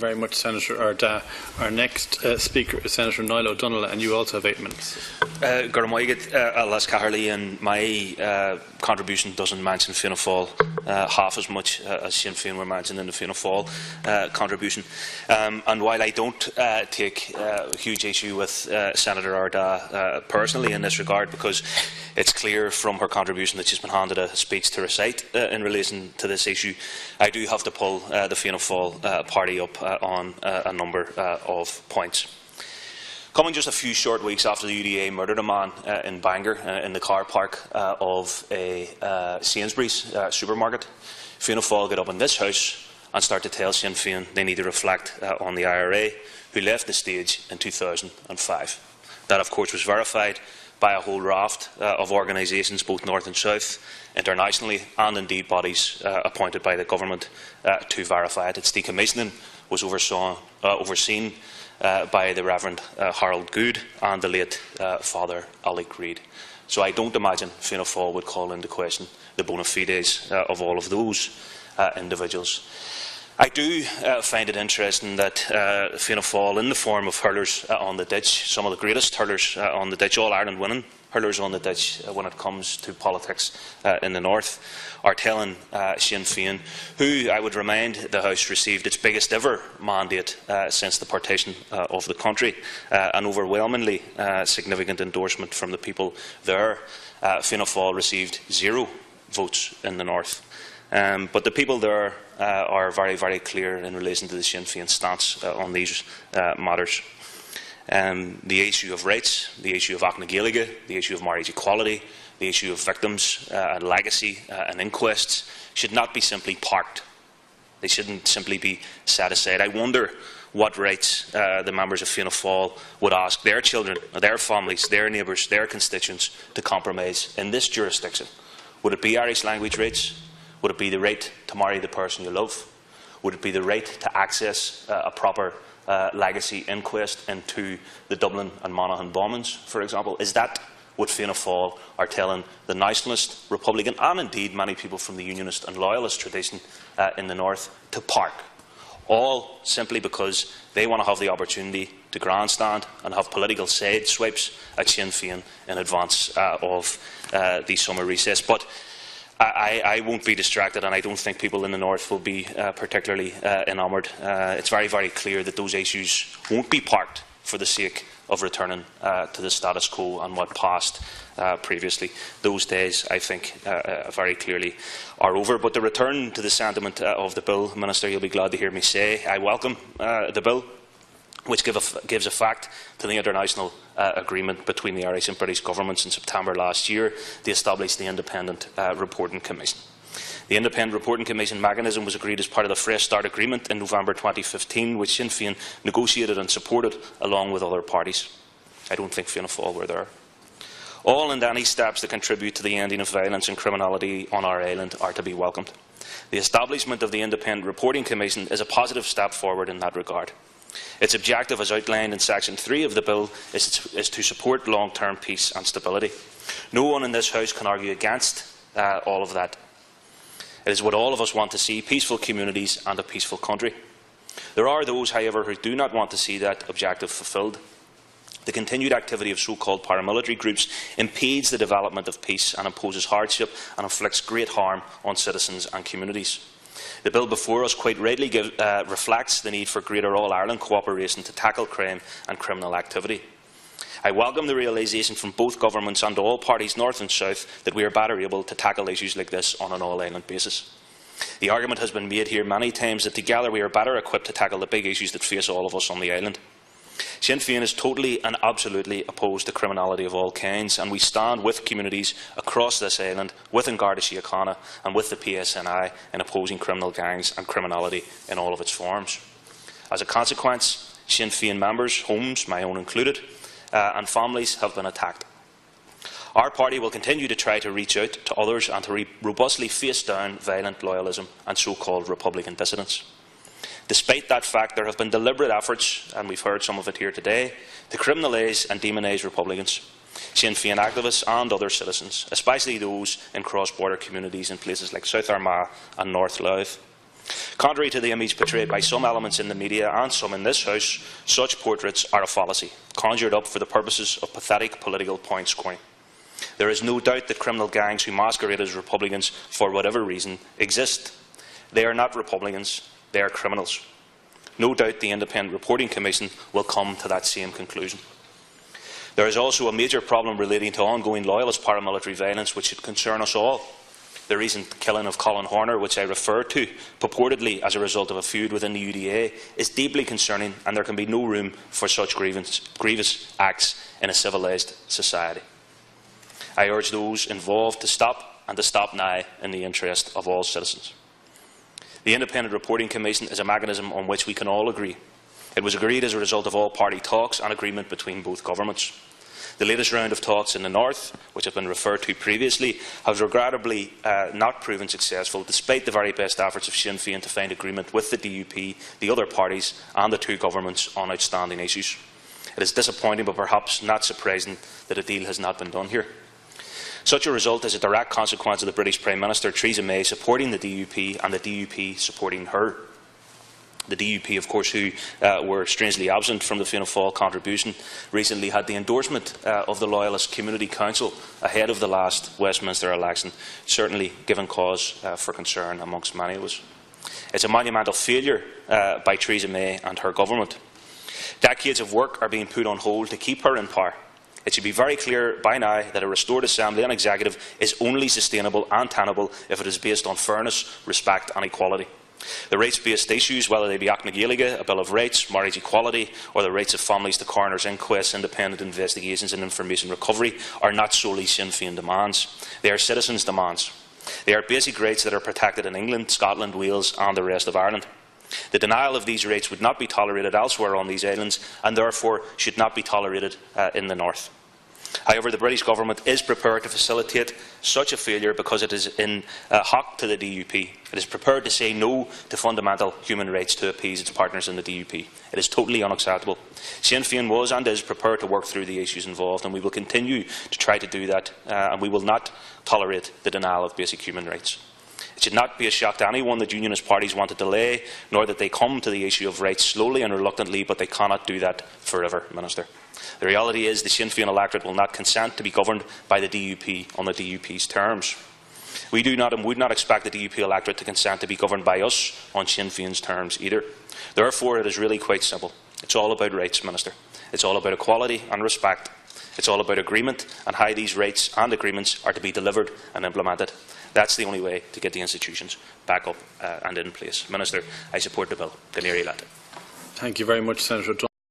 Very much, Senator Arda. Our next speaker is Senator Niall O'Donnell, and you also have 8 minutes. And my contribution doesn't mention Fianna Fáil half as much as Sinn Féin were mentioning the Fianna Fáil contribution. And while I don't take huge issue with Senator Arda personally in this regard, because it's clear from her contribution that she's been handed a speech to recite in relation to this issue, I do have to pull the Fianna Fáil party up on a number of points. Coming just a few short weeks after the UDA murdered a man in Bangor in the car park of a Sainsbury's supermarket, Fianna Fáil get up in this House and start to tell Sinn Féin they need to reflect on the IRA, who left the stage in 2005. That, of course, was verified by a whole raft of organisations, both north and south, internationally, and indeed bodies appointed by the government to verify it. Its decommissioning was overseen by the Reverend Harold Good and the late Father Alec Reid. So I don't imagine Fianna Fáil would call into question the bona fides of all of those individuals. I do find it interesting that Fianna Fáil, in the form of hurlers on the ditch, some of the greatest hurlers on the ditch, All-Ireland winning hurlers on the ditch when it comes to politics in the north, are telling Sinn Féin, who, I would remind the House, received its biggest ever mandate since the partition of the country, an overwhelmingly significant endorsement from the people there. Fianna Fáil received 0 votes in the north. But the people there are very, very clear in relation to the Sinn Féin stance on these matters. The issue of rights, the issue of Acna Gaeilge, the issue of marriage equality, the issue of victims and legacy and inquests should not be simply parked. They shouldn't simply be set aside. I wonder what rights the members of Fianna Fáil would ask their children, their families, their neighbours, their constituents to compromise in this jurisdiction. Would it be Irish language rights? Would it be the right to marry the person you love? Would it be the right to access a proper legacy inquest into the Dublin and Monaghan bombings, for example? Is that what Fianna Fáil are telling the Nationalist, Republican, and indeed many people from the Unionist and Loyalist tradition in the north to park? All simply because they want to have the opportunity to grandstand and have political side swipes at Sinn Féin in advance of the summer recess. But I won't be distracted, and I don't think people in the north will be particularly enamoured. It's very, very clear that those issues won't be parked for the sake of returning to the status quo and what passed previously. Those days, I think, very clearly are over. But the return to the sentiment of the bill, Minister, you'll be glad to hear me say, I welcome the bill, which gives effect to the international agreement between the Irish and British governments in September last year to establish the Independent Reporting Commission. The Independent Reporting Commission mechanism was agreed as part of the Fresh Start Agreement in November 2015, which Sinn Féin negotiated and supported along with other parties. I don't think Fianna Fáil were there. All and any steps that contribute to the ending of violence and criminality on our island are to be welcomed. The establishment of the Independent Reporting Commission is a positive step forward in that regard. Its objective, as outlined in Section 3 of the bill, is to support long-term peace and stability. No one in this House can argue against all of that. It is what all of us want to see: peaceful communities and a peaceful country. There are those, however, who do not want to see that objective fulfilled. The continued activity of so-called paramilitary groups impedes the development of peace and imposes hardship and inflicts great harm on citizens and communities. The bill before us quite rightly reflects the need for greater all-Ireland cooperation to tackle crime and criminal activity. I welcome the realisation from both governments and all parties, north and south, that we are better able to tackle issues like this on an all-Ireland basis. The argument has been made here many times that together we are better equipped to tackle the big issues that face all of us on the island. Sinn Féin is totally and absolutely opposed to criminality of all kinds, and we stand with communities across this island, with An Garda Síochána and with the PSNI in opposing criminal gangs and criminality in all of its forms. As a consequence, Sinn Féin members' homes, my own included, and families have been attacked. Our party will continue to try to reach out to others and to robustly face down violent loyalism and so-called Republican dissidents. Despite that fact, there have been deliberate efforts, and we've heard some of it here today, to criminalise and demonise Republicans, Sinn Féin activists and other citizens, especially those in cross-border communities in places like South Armagh and North Louth. Contrary to the image portrayed by some elements in the media and some in this House, such portraits are a fallacy, conjured up for the purposes of pathetic political point scoring. There is no doubt that criminal gangs who masquerade as Republicans for whatever reason exist. They are not Republicans, they are criminals. No doubt the Independent Reporting Commission will come to that same conclusion. There is also a major problem relating to ongoing loyalist paramilitary violence which should concern us all. The recent killing of Colin Horner, which I referred to, purportedly as a result of a feud within the UDA, is deeply concerning, and there can be no room for such grievous acts in a civilised society. I urge those involved to stop, and to stop now, in the interest of all citizens. The Independent Reporting Commission is a mechanism on which we can all agree. It was agreed as a result of all-party talks and agreement between both governments. The latest round of talks in the North, which have been referred to previously, has regrettably not proven successful, despite the very best efforts of Sinn Féin to find agreement with the DUP, the other parties and the two governments on outstanding issues. It is disappointing, but perhaps not surprising, that a deal has not been done here. Such a result is a direct consequence of the British Prime Minister Theresa May supporting the DUP and the DUP supporting her. The DUP, of course, who were strangely absent from the Fianna Fáil contribution, recently had the endorsement of the Loyalist Community Council ahead of the last Westminster election, certainly giving cause for concern amongst many of us. It's a monumental failure by Theresa May and her government. Decades of work are being put on hold to keep her in power. It should be very clear by now that a restored Assembly and Executive is only sustainable and tenable if it is based on fairness, respect and equality. The rates-based issues, whether they be Act na Gaeilge, a Bill of Rights, marriage equality, or the rights of families to coroner's inquests, independent investigations and information recovery, are not solely Sinn Féin demands. They are citizens' demands. They are basic rights that are protected in England, Scotland, Wales and the rest of Ireland. The denial of these rights would not be tolerated elsewhere on these islands and therefore should not be tolerated in the North. However, the British Government is prepared to facilitate such a failure because it is in hock to the DUP. It is prepared to say no to fundamental human rights to appease its partners in the DUP. It is totally unacceptable. Sinn Féin was and is prepared to work through the issues involved, and we will continue to try to do that, and we will not tolerate the denial of basic human rights. It should not be a shock to anyone that Unionist parties want to delay, nor that they come to the issue of rights slowly and reluctantly, but they cannot do that forever, Minister. The reality is the Sinn Féin electorate will not consent to be governed by the DUP on the DUP's terms. We do not and would not expect the DUP electorate to consent to be governed by us on Sinn Féin's terms either. Therefore, it is really quite simple. It's all about rights, Minister. It's all about equality and respect. It's all about agreement and how these rights and agreements are to be delivered and implemented. That's the only way to get the institutions back up and in place. Minister, I support the bill. Thank you very much, Senator Dunn.